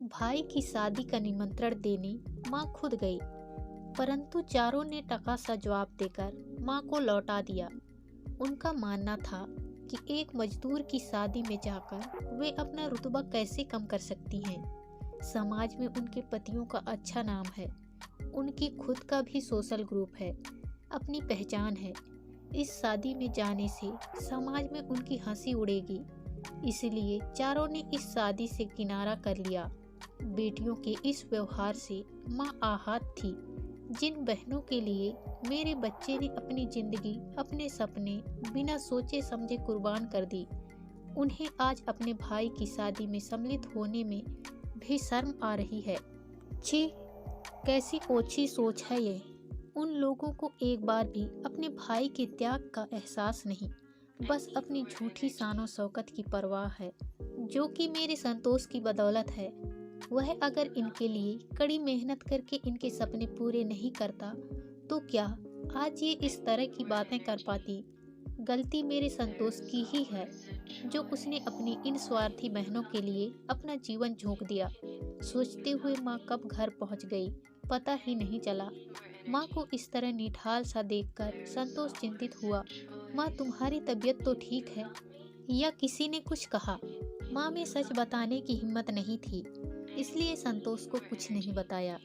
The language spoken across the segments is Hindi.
भाई की शादी का निमंत्रण देने माँ खुद गई, परंतु चारों ने टका सा जवाब देकर माँ को लौटा दिया। उनका मानना था कि एक मजदूर की शादी में जाकर वे अपना रुतबा कैसे कम कर सकती हैं। समाज में उनके पतियों का अच्छा नाम है, उनकी खुद का भी सोशल ग्रुप है, अपनी पहचान है। इस शादी में जाने से समाज में उनकी हंसी उड़ेगी, इसलिए चारों ने इस शादी से किनारा कर लिया। बेटियों के इस व्यवहार से माँ आहत थी। जिन बहनों के लिए मेरे बच्चे ने अपनी जिंदगी, अपने सपने बिना सोचे समझे कुर्बान कर दी, उन्हें आज अपने भाई की शादी में सम्मिलित होने में भी शर्म आ रही है। छी, कैसी ओछी सोच है ये। उन लोगों को एक बार भी अपने भाई के त्याग का एहसास नहीं, बस अपनी झूठी शानो शौकत की परवाह है, जो कि मेरे संतोष की बदौलत है। वह अगर इनके लिए कड़ी मेहनत करके इनके सपने पूरे नहीं करता तो क्या आज ये इस तरह की बातें कर पाती। गलती मेरे संतोष की ही है, जो उसने अपनी इन स्वार्थी बहनों के लिए अपना जीवन झोंक दिया। सोचते हुए माँ कब घर पहुँच गई पता ही नहीं चला। माँ को इस तरह निढाल सा देखकर संतोष चिंतित हुआ। माँ, तुम्हारी तबीयत तो ठीक है? या किसी ने कुछ कहा? माँ में सच बताने की हिम्मत नहीं थी, इसलिए संतोष को कुछ नहीं बताया।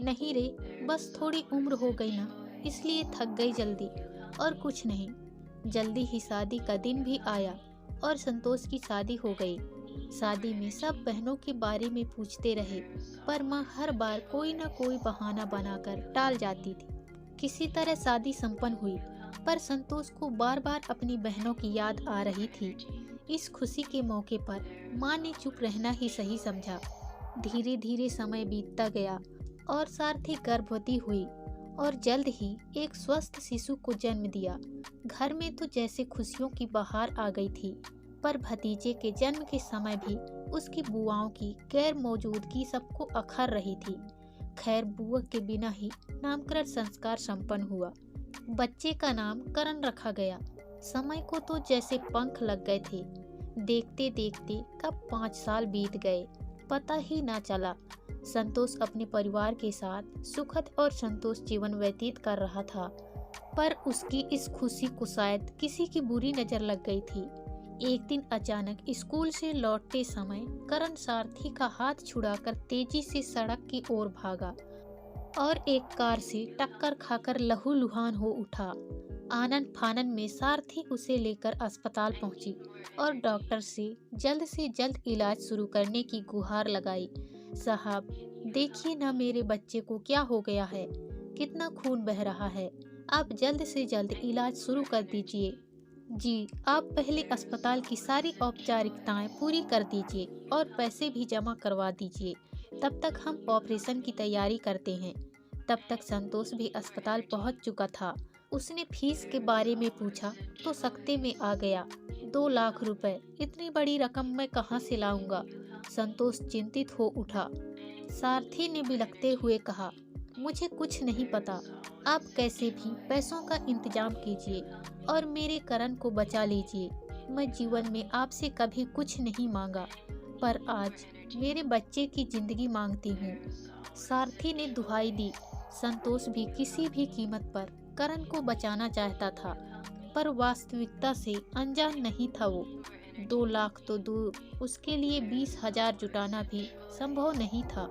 नहीं रे, बस थोड़ी उम्र हो गई ना, इसलिए थक गई जल्दी, और कुछ नहीं। जल्दी ही शादी का दिन भी आया और संतोष की शादी हो गई। शादी में सब बहनों के बारे में पूछते रहे, पर माँ हर बार कोई न कोई बहाना बनाकर टाल जाती थी। किसी तरह शादी संपन्न हुई, पर संतोष को बार बार अपनी बहनों की याद आ रही थी। इस खुशी के मौके पर माँ ने चुप रहना ही सही समझा। धीरे धीरे समय बीतता गया और सारथी गर्भवती हुई और जल्द ही एक स्वस्थ शिशु को जन्म दिया। घर में तो जैसे खुशियों की बहार आ गई थी, पर भतीजे के जन्म के समय भी उसकी बुआओं की गैर मौजूदगी सबको अखर रही थी। खैर, बुआ के बिना ही नामकरण संस्कार संपन्न हुआ। बच्चे का नाम करण रखा गया। समय को तो जैसे पंख लग गए थे। देखते देखते कब 5 साल बीत गए पता ही ना चला। संतोष अपने परिवार के साथ सुखद और संतोष जीवन व्यतीत कर रहा था, पर उसकी इस खुशी को शायद किसी की बुरी नजर लग गई थी। एक दिन अचानक स्कूल से लौटते समय करण सारथी का हाथ छुड़ाकर तेजी से सड़क की ओर भागा और एक कार से टक्कर खाकर लहूलुहान हो उठा। आनन फानन में सारथी उसे लेकर अस्पताल पहुंची और डॉक्टर से जल्द इलाज शुरू करने की गुहार लगाई। साहब, देखिए ना मेरे बच्चे को क्या हो गया है, कितना खून बह रहा है। आप जल्द से जल्द इलाज शुरू कर दीजिए। जी, आप पहले अस्पताल की सारी औपचारिकताएं पूरी कर दीजिए और पैसे भी जमा करवा दीजिए। तब तक हम ऑपरेशन की तैयारी करते हैं। तब तक संतोष भी अस्पताल पहुंच चुका था। उसने फीस के बारे में पूछा तो सकते में आ गया। 2 लाख रुपए, इतनी बड़ी रकम मैं कहां से लाऊंगा? संतोष चिंतित हो उठा। सारथी ने बिलखते हुए कहा, मुझे कुछ नहीं पता। आप कैसे भी पैसों का इंतजाम कीजिए और मेरे करण को बचा लीजिए। मैं जीवन में आपसे कभी कुछ नहीं मांगा, पर आज मेरे बच्चे की जिंदगी मांगती हूँ। सारथी ने दुहाई दी। संतोष भी किसी भी कीमत पर करण को बचाना चाहता था, पर वास्तविकता से अनजान नहीं था वो। 2 लाख तो दूर, उसके लिए 20,000 जुटाना भी संभव नहीं था।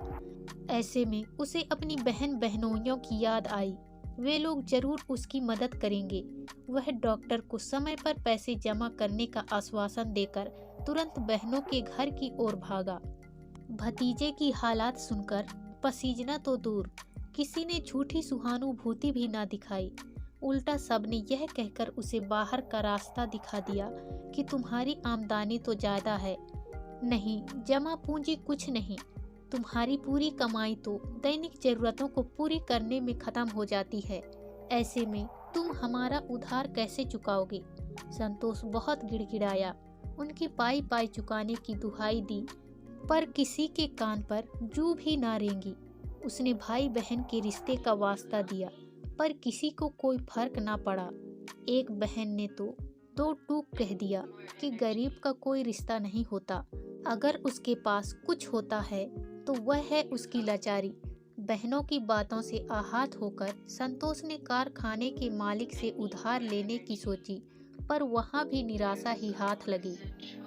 ऐसे में उसे अपनी बहन बहनोइयों की याद आई। वे लोग जरूर उसकी मदद करेंगे। वह डॉक्टर को समय पर पैसे जमा करने का आश्वासन देकर तुरंत बहनों के घर की ओर भागा। भतीजे की हालात सुनकर पसीजना तो दूर, किसी ने झूठी सहानुभूति भी ना दिखाई। उल्टा सबने यह कहकर उसे बाहर का रास्ता दिखा दिया कि तुम्हारी आमदनी तो ज्यादा है, नहीं जमा पूंजी कुछ नहीं, तुम्हारी पूरी कमाई तो दैनिक जरूरतों को पूरी करने में खत्म हो जाती है। ऐसे में तुम हमारा उधार कैसे चुकाओगे? संतोष बहुत गिड़गिड़ाया। उनकी पाई पाई चुकाने की दुहाई दी, पर किसी के कान पर जू भी ना रेंगी। उसने भाई बहन के रिश्ते का वास्ता दिया, पर किसी को कोई फर्क ना पड़ा। एक बहन ने तो 2 टूक कह दिया कि गरीब का कोई रिश्ता नहीं होता, अगर उसके पास कुछ होता है तो वह है उसकी लाचारी। बहनों की बातों से आहत होकर संतोष ने कारखाने के मालिक से उधार लेने की सोची, पर वहां भी निराशा ही हाथ लगी।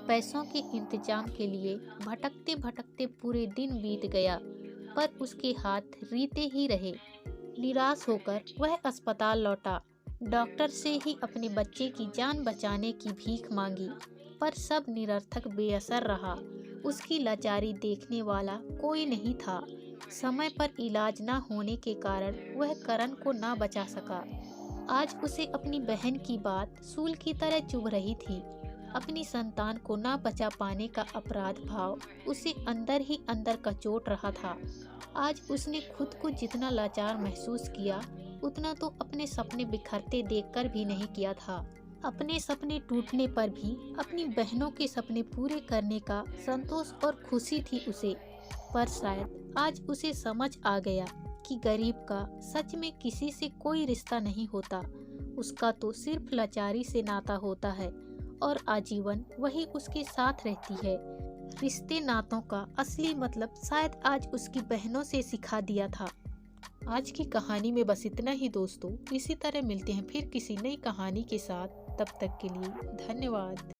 पैसों के इंतजाम के लिए भटकते भटकते पूरे दिन बीत गया, पर उसके हाथ रीते ही रहे। निराश होकर वह अस्पताल लौटा। डॉक्टर से ही अपने बच्चे की जान बचाने की भीख मांगी, पर सब निरर्थक बेअसर रहा। उसकी लाचारी देखने वाला कोई नहीं था। समय पर इलाज न होने के कारण वह करण को न बचा सका। आज उसे अपनी बहन की बात सूल की तरह चुभ रही थी। अपनी संतान को न बचा पाने का अपराध भाव उसे अंदर ही अंदर कचोट रहा था। आज उसने खुद को जितना लाचार महसूस किया, उतना तो अपने सपने बिखरते देखकर भी नहीं किया था। अपने सपने टूटने पर भी अपनी बहनों के सपने पूरे करने का संतोष और खुशी थी उसे। पर शायद आज उसे समझ आ गया कि गरीब का सच में किसी से कोई रिश्ता नहीं होता। उसका तो सिर्फ लाचारी से नाता होता है और आजीवन वही उसके साथ रहती है। रिश्ते नातों का असली मतलब शायद आज उसकी बहनों से सिखा दिया था। आज की कहानी में बस इतना ही दोस्तों। इसी तरह मिलते हैं फिर किसी नई कहानी के साथ। तब तक के लिए धन्यवाद।